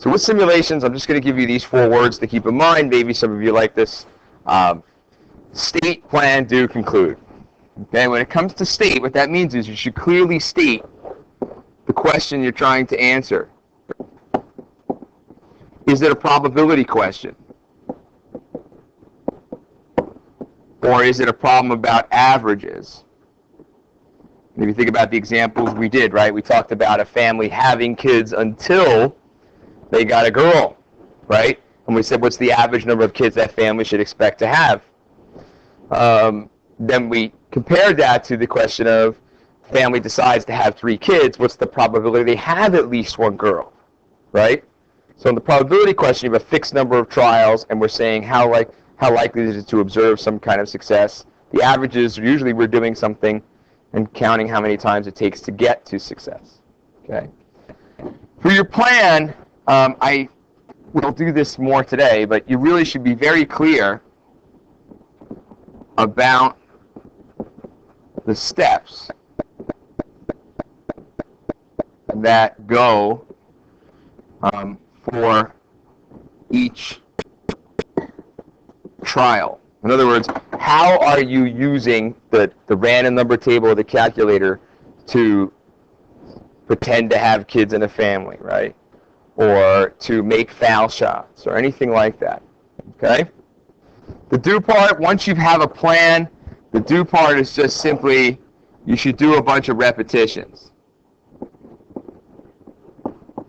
So with simulations, I'm just going to give you these 4 words to keep in mind. Maybe some of you like this. State, plan, do, conclude. Okay, when it comes to state, what that means is you should clearly state the question you're trying to answer. Is it a probability question? Or is it a problem about averages? And if you think about the examples we did, right? We talked about a family having kids until they got a girl, right? And we said, what's the average number of kids that family should expect to have? Then we compared that to the question of family decides to have 3 kids, what's the probability they have at least 1 girl, right? So in the probability question, you have a fixed number of trials, and we're saying how likely is it to observe some kind of success. The averages, usually we're doing something and counting how many times it takes to get to success. Okay. For your plan, I will do this more today, but you really should be very clear about the steps that go for each trial. In other words, how are you using the random number table or the calculator to pretend to have kids in a family, right? Or to make foul shots or anything like that, okay? The do part, once you have a plan, the do part is just simply you should do a bunch of repetitions.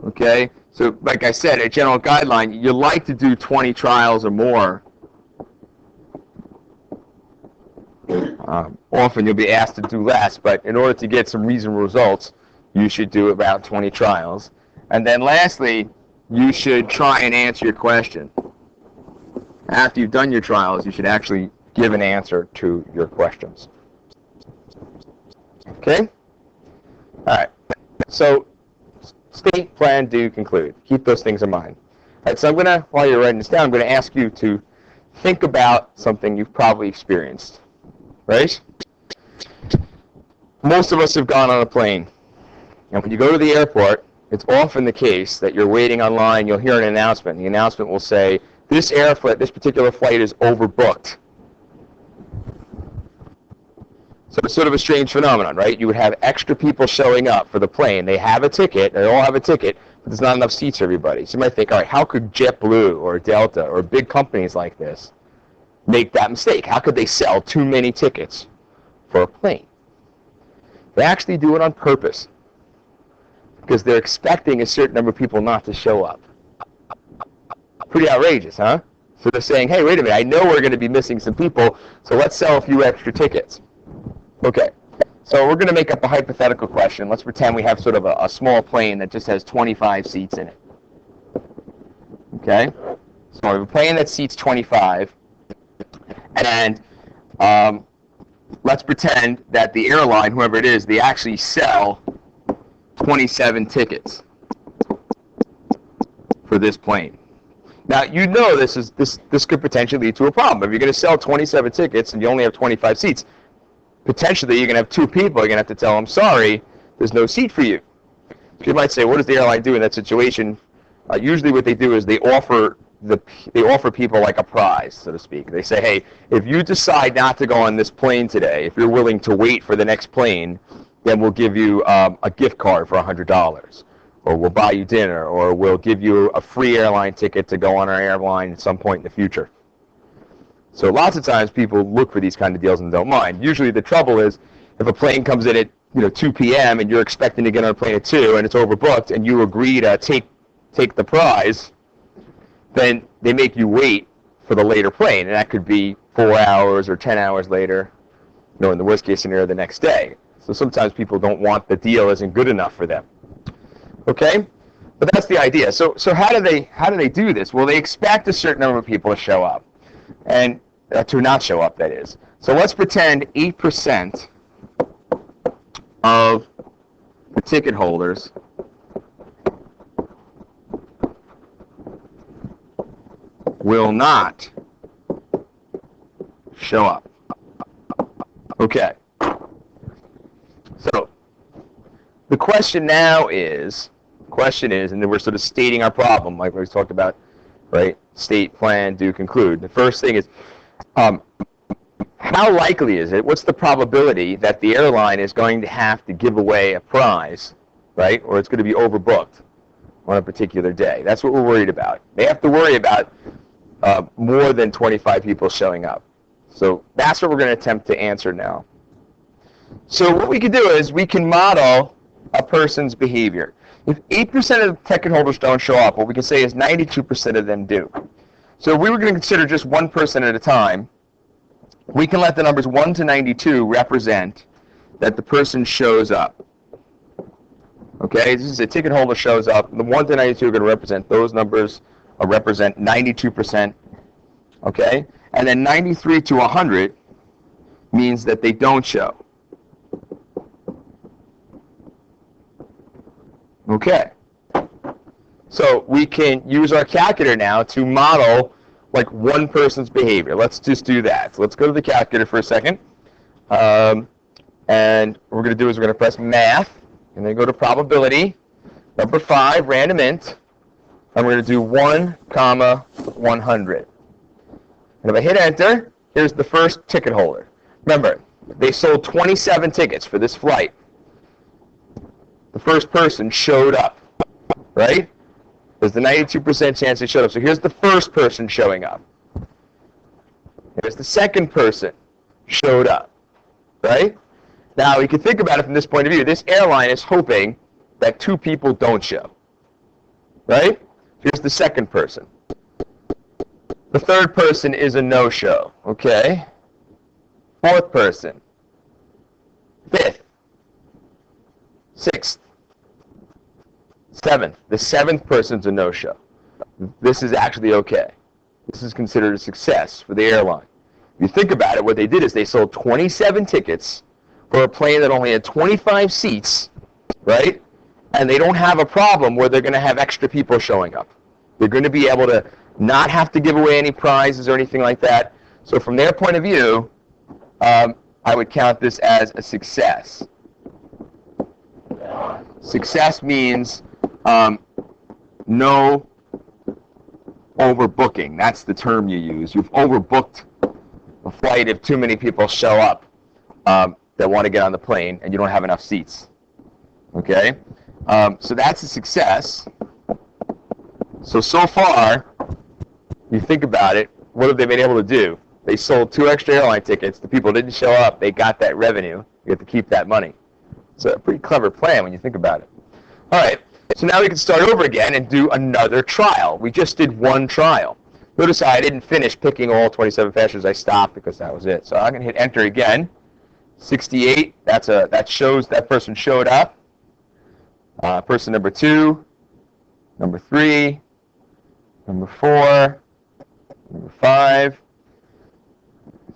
Okay? So like I said, a general guideline, you like to do 20 trials or more. Often you'll be asked to do less, but in order to get some reasonable results, you should do about 20 trials. And then lastly, you should try and answer your question. After you've done your trials, you should actually give an answer to your questions. Okay? All right. So, state, plan, do, conclude. Keep those things in mind. All right, so I'm going to, while you're writing this down, I'm going to ask you to think about something you've probably experienced. Right? Most of us have gone on a plane. And when you go to the airport, it's often the case that you're waiting online, you'll hear an announcement. The announcement will say, this particular flight is overbooked. So it's sort of a strange phenomenon, right? You would have extra people showing up for the plane. They have a ticket, they all have a ticket, but there's not enough seats for everybody. So you might think, all right, how could JetBlue or Delta or big companies like this make that mistake? How could they sell too many tickets for a plane? They actually do it on purpose because they're expecting a certain number of people not to show up. Pretty outrageous, huh? So they're saying, hey, wait a minute, I know we're going to be missing some people, so let's sell a few extra tickets. Okay, so we're going to make up a hypothetical question. Let's pretend we have sort of a small plane that just has 25 seats in it. Okay, so we have a plane that seats 25, and let's pretend that the airline, whoever it is, they actually sell 27 tickets for this plane. Now, you know this could potentially lead to a problem. If you're going to sell 27 tickets and you only have 25 seats, potentially you're going to have 2 people. You're going to have to tell them, sorry, there's no seat for you. So you might say, what does the airline do in that situation? Usually what they do is they offer people like a prize, so to speak. They say, hey, if you decide not to go on this plane today, if you're willing to wait for the next plane, then we'll give you a gift card for $100. Or we'll buy you dinner, or we'll give you a free airline ticket to go on our airline at some point in the future. So lots of times people look for these kind of deals and don't mind. Usually the trouble is if a plane comes in at 2 p.m. and you're expecting to get on a plane at 2 and it's overbooked and you agree to take the prize, then they make you wait for the later plane, and that could be 4 hours or 10 hours later, in the worst case scenario, the next day. So sometimes people don't want the deal isn't good enough for them. Okay? But that's the idea. So how do they do this? Well, they expect a certain number of people to show up, and to not show up, that is. So let's pretend 8% of the ticket holders will not show up. Okay. So the question now is, question is, and then we're sort of stating our problem, like we talked about, right? State, plan, do, conclude. The first thing is, how likely is it, what's the probability that the airline is going to have to give away a prize, right? Or it's going to be overbooked on a particular day. That's what we're worried about. They have to worry about more than 25 people showing up. So that's what we're going to attempt to answer now. So what we can do is we can model a person's behavior. If 8% of ticket holders don't show up, what we can say is 92% of them do. So if we were going to consider just one person at a time, we can let the numbers 1 to 92 represent that the person shows up. Okay, this is a ticket holder shows up. The 1 to 92 are going to represent those numbers, represent 92%. Okay, and then 93 to 100 means that they don't show. Okay, so we can use our calculator now to model like one person's behavior. Let's just do that. So let's go to the calculator for a second. And what we're going to do is we're going to press math, and then go to probability, number 5, random int, and we're going to do 1, 100. And if I hit enter, here's the first ticket holder. Remember, they sold 27 tickets for this flight. The first person showed up, right? There's the 92% chance they showed up. So here's the first person showing up. Here's the second person showed up, right? Now, you can think about it from this point of view. This airline is hoping that 2 people don't show, right? Here's the second person. The third person is a no-show, okay? Fourth person. Fifth. Sixth. Seventh. The 7th person's a no-show. This is actually okay. This is considered a success for the airline. If you think about it, what they did is they sold 27 tickets for a plane that only had 25 seats, right? And they don't have a problem where they're going to have extra people showing up. They're going to be able to not have to give away any prizes or anything like that. So from their point of view, I would count this as a success. Success means no overbooking. That's the term you use. You've overbooked a flight if too many people show up that want to get on the plane and you don't have enough seats. Okay? So that's a success. So far, you think about it, what have they been able to do? They sold 2 extra airline tickets. The people didn't show up. They got that revenue. You get to keep that money. It's a pretty clever plan when you think about it. All right. So now we can start over again and do another trial. We just did one trial. Notice how I didn't finish picking all 27 passengers. I stopped because that was it. So I'm going to hit enter again. 68. That shows that person showed up. Person number 2, number 3, number 4, number 5,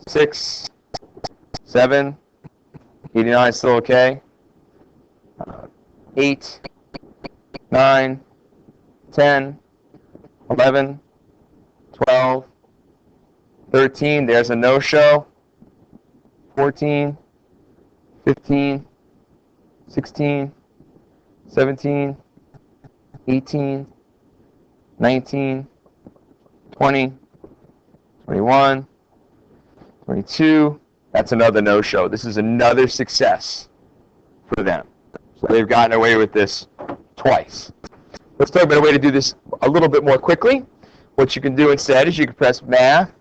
6, 7, 89 still okay. 8, 9, 10, 11, 12, 13, there's a no-show. 14, 15, 16, 17, 18, 19, 20, 21, 22. That's another no-show. This is another success for them. So they've gotten away with this twice. Let's talk about a way to do this a little bit more quickly. What you can do instead is you can press math,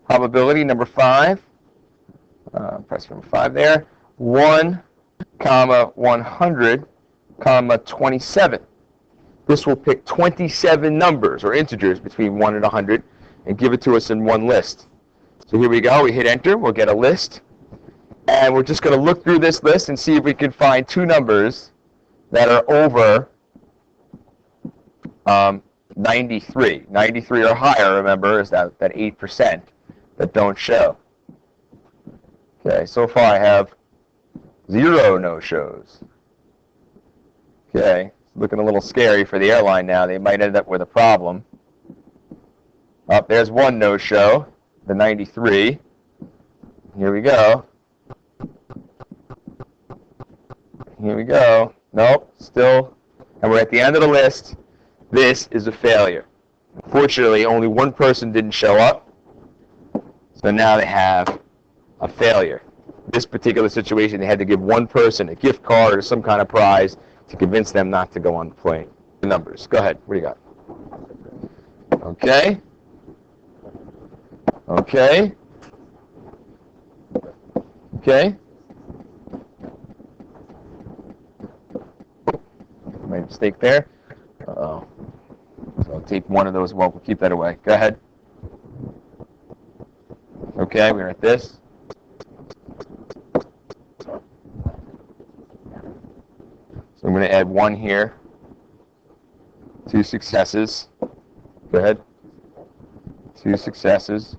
probability, number 5. Press number 5 there. 1, 100, 27. This will pick 27 numbers or integers between 1 and 100 and give it to us in one list. So here we go. We hit enter. We'll get a list. And we're just going to look through this list and see if we can find 2 numbers that are over 93. 93 or higher, remember, is that 8% that don't show. Okay, so far I have 0 no-shows. Okay, it's looking a little scary for the airline now. They might end up with a problem. Oh, there's 1 no-show, the 93. Here we go. Here we go. Nope, still and we're at the end of the list, this is a failure. Unfortunately, only one person didn't show up, so now they have a failure. This particular situation, they had to give one person a gift card or some kind of prize to convince them not to go on the plane. The numbers. Go ahead. What do you got? Okay. Okay. Okay. My mistake there. Uh-oh. So I'll take one of those. Well, we'll keep that away. Go ahead. Okay, we're at this. So I'm going to add one here. 2 successes. Go ahead. 2 successes.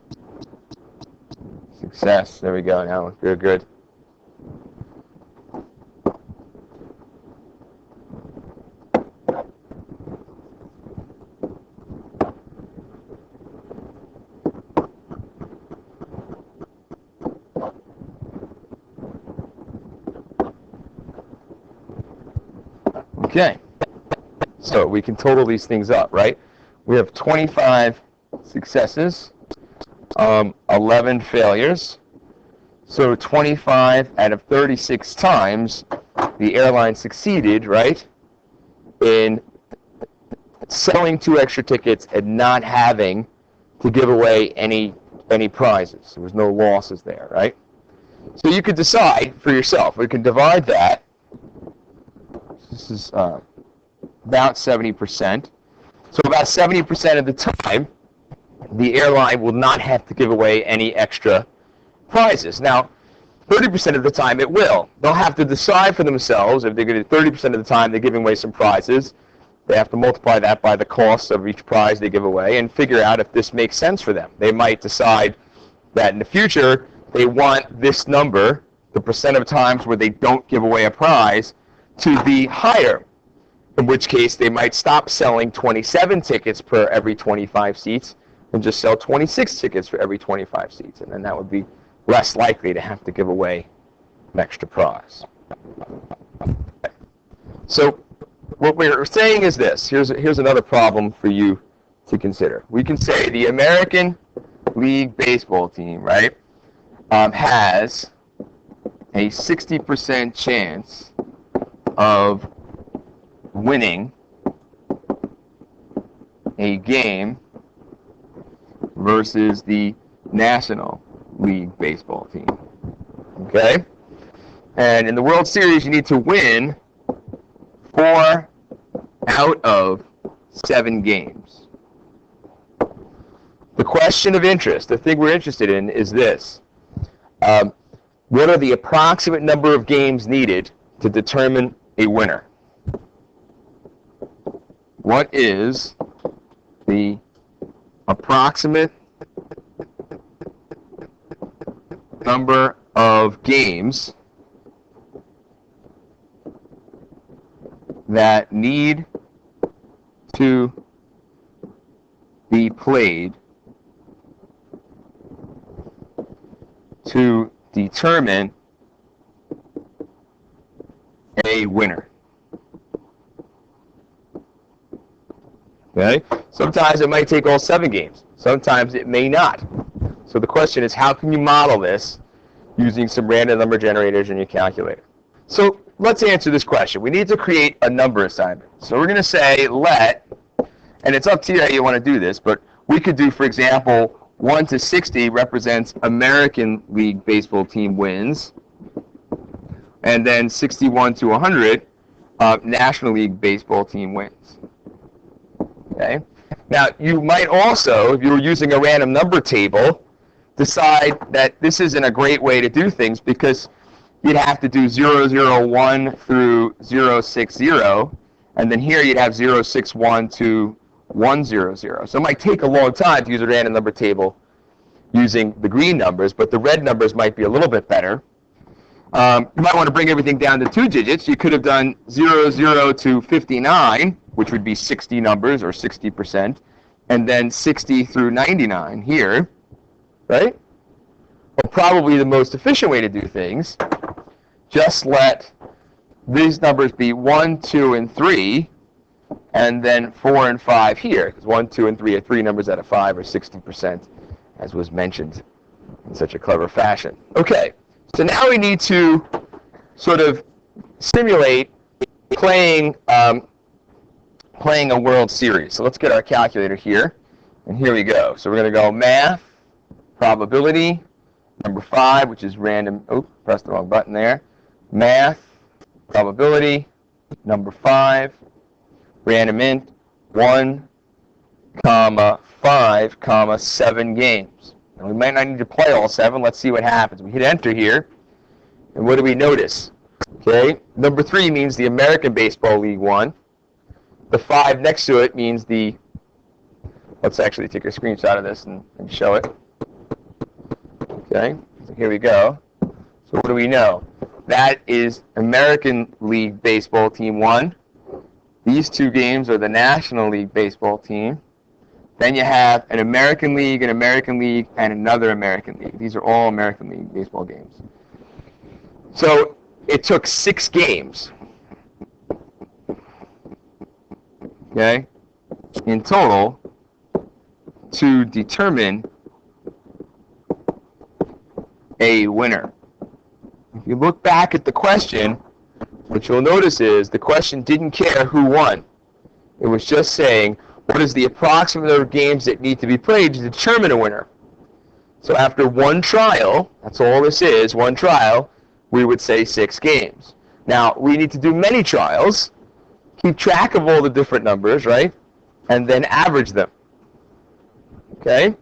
Success. There we go. Now we're good. Okay. So we can total these things up, right? We have 25 successes, 11 failures. So 25 out of 36 times the airline succeeded, right, in selling 2 extra tickets and not having to give away any prizes. There was no losses there, right? So you could decide for yourself. We can divide that. This is about 70%. So about 70% of the time, the airline will not have to give away any extra prizes. Now, 30% of the time it will. They'll have to decide for themselves if they're going to 30% of the time they're giving away some prizes. They have to multiply that by the cost of each prize they give away and figure out if this makes sense for them. They might decide that in the future they want this number, the percent of times where they don't give away a prize, to be higher. In which case they might stop selling 27 tickets per every 25 seats and just sell 26 tickets for every 25 seats. And then that would be less likely to have to give away an extra prize. So what we're saying is this. Here's another problem for you to consider. We can say the American League Baseball team, right, has a 60% chance of winning a game versus the National League Baseball team. Okay? And in the World Series, you need to win 4 out of 7 games. The question of interest, the thing we're interested in, is this. What are the approximate number of games needed to determine a winner? What is the approximate number of games that need to be played to determine a winner? Okay? Sometimes it might take all 7 games. Sometimes it may not. So the question is, how can you model this using some random number generators in your calculator? So let's answer this question. We need to create a number assignment. So we're going to say let, and it's up to you how you want to do this, but we could do, for example, 1 to 60 represents American League Baseball team wins, and then 61 to 100, National League Baseball team wins. Okay? Now, you might also, if you were using a random number table, decide that this isn't a great way to do things because you'd have to do 001 through 060, and then here you'd have 061 to 100. So it might take a long time to use a random number table using the green numbers, but the red numbers might be a little bit better. You might want to bring everything down to 2 digits. You could have done 00 to 59, which would be 60 numbers or 60%, and then 60 through 99 here, right? But probably the most efficient way to do things, just let these numbers be 1, 2, and 3, and then 4 and 5 here, because 1, 2, and 3 are 3 numbers out of 5, or 60%, as was mentioned in such a clever fashion. Okay, so now we need to sort of simulate playing a World Series. So let's get our calculator here, and here we go. So we're going to go math, probability, number 5, which is random. Oh, pressed the wrong button there. Math, probability, number 5, random int, 1, comma, 5, comma, 7 games. And we might not need to play all 7. Let's see what happens. We hit enter here, and what do we notice? Okay, number 3 means the American Baseball League won. The 5 next to it means the, let's actually take a screenshot of this and show it. Okay, so here we go. So what do we know? That is American League Baseball Team 1. These 2 games are the National League Baseball team. Then you have an American League, and another American League. These are all American League baseball games. So it took 6 games, okay, in total to determine a winner. If you look back at the question, what you'll notice is the question didn't care who won. It was just saying, what is the approximate number of games that need to be played to determine a winner? So after one trial, that's all this is, one trial, we would say 6 games. Now, we need to do many trials, keep track of all the different numbers, right? And then average them. Okay?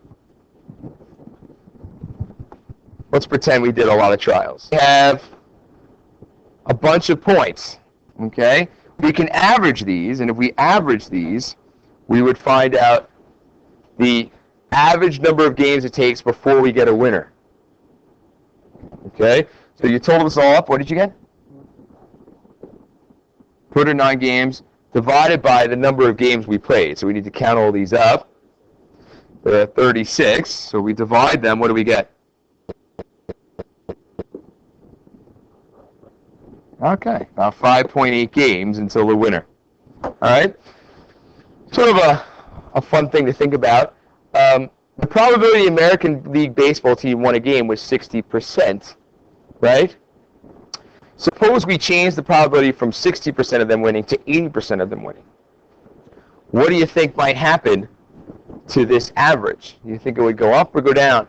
Let's pretend we did a lot of trials. We have a bunch of points, okay? We can average these, and if we average these, we would find out the average number of games it takes before we get a winner. Okay? So you totaled this all up. What did you get? 209 games divided by the number of games we played. So we need to count all these up. There are 36. So we divide them. What do we get? Okay, about 5.8 games until the winner. All right? Sort of a fun thing to think about. The probability the American League Baseball team won a game was 60%, right? Suppose we change the probability from 60% of them winning to 80% of them winning. What do you think might happen to this average? Do you think it would go up or go down?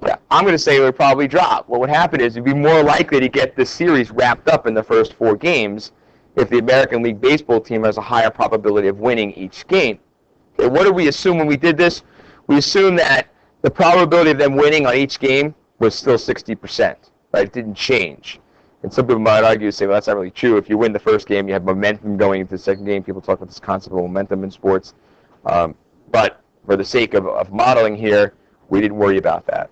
Yeah, I'm going to say it would probably drop. What would happen is you'd be more likely to get this series wrapped up in the first 4 games if the American League Baseball team has a higher probability of winning each game. Okay, what did we assume when we did this? We assumed that the probability of them winning on each game was still 60%, right? It didn't change. And some people might argue, say, well, that's not really true. If you win the first game, you have momentum going into the second game. People talk about this concept of momentum in sports. But for the sake of modeling here, we didn't worry about that.